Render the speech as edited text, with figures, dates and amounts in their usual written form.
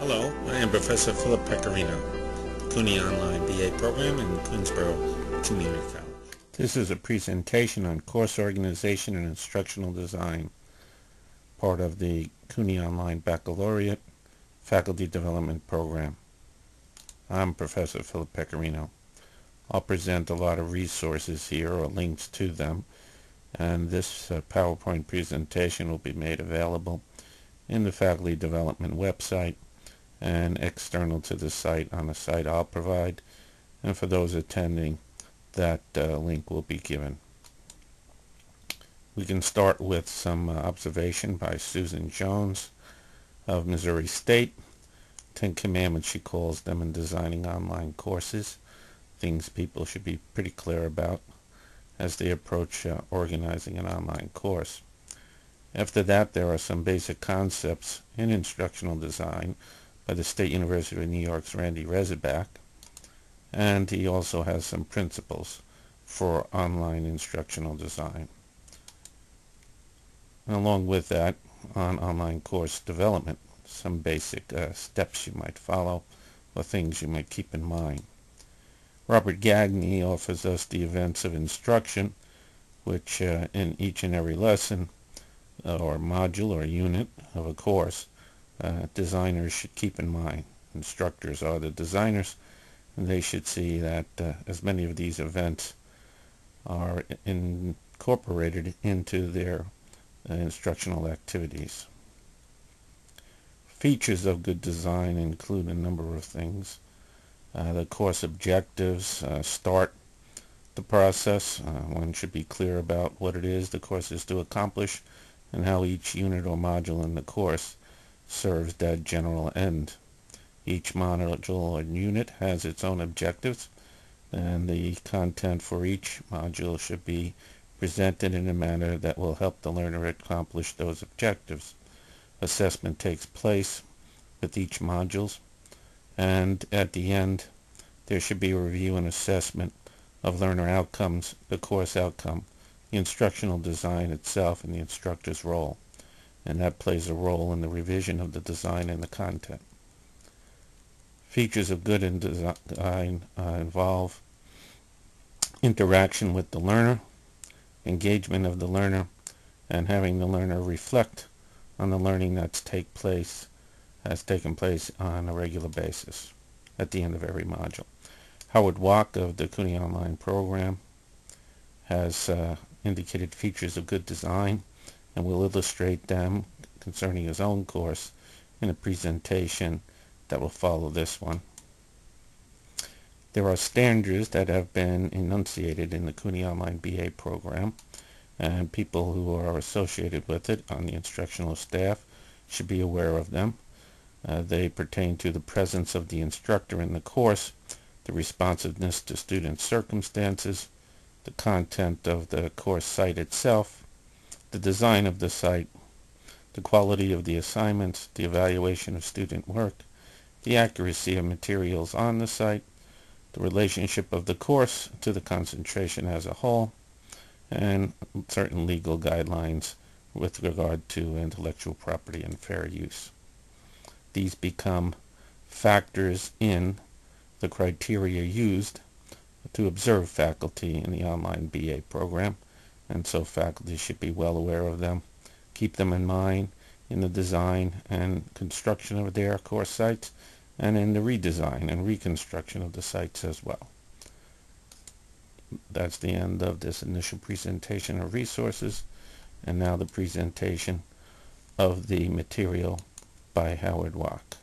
Hello, I am Professor Philip Pecorino, CUNY Online BA program in Queensborough Community College. This is a presentation on course organization and instructional design, part of the CUNY Online Baccalaureate Faculty Development Program. I'm Professor Philip Pecorino. I'll present a lot of resources here or links to them, and this PowerPoint presentation will be made available in the Faculty Development website and external to the site on the site I'll provide, and for those attending, that link will be given. We can start with some observation by Susan Jones of Missouri State. 10 Commandments, she calls them, in designing online courses, things people should be pretty clear about as they approach organizing an online course. After that, there are some basic concepts in instructional design by the State University of New York's Randy Rezabak, and he also has some principles for online instructional design. And along with that, on online course development, some basic steps you might follow or things you might keep in mind. Robert Gagne offers us the events of instruction, which in each and every lesson or module or unit of a course, designers should keep in mind. Instructors are the designers, and they should see that as many of these events are incorporated into their instructional activities. Features of good design include a number of things. The course objectives start the process. One should be clear about what it is the course is to accomplish and how each unit or module in the course serves that general end. Each module or unit has its own objectives, and the content for each module should be presented in a manner that will help the learner accomplish those objectives. Assessment takes place with each module, and at the end there should be a review and assessment of learner outcomes, the course outcome, the instructional design itself, and the instructor's role. And that plays a role in the revision of the design and the content. Features of good design involve interaction with the learner, engagement of the learner, and having the learner reflect on the learning has taken place on a regular basis at the end of every module. Howard Walk of the CUNY Online program has indicated features of good design, and will illustrate them concerning his own course in a presentation that will follow this one. There are standards that have been enunciated in the CUNY Online BA program, and people who are associated with it on the instructional staff should be aware of them. They pertain to the presence of the instructor in the course, the responsiveness to student circumstances, the content of the course site itself, the design of the site, the quality of the assignments, the evaluation of student work, the accuracy of materials on the site, the relationship of the course to the concentration as a whole, and certain legal guidelines with regard to intellectual property and fair use. These become factors in the criteria used to observe faculty in the online BA program, and so faculty should be well aware of them, keep them in mind in the design and construction of their course sites, and in the redesign and reconstruction of the sites as well. That's the end of this initial presentation of resources, and now the presentation of the material by Howard Walk.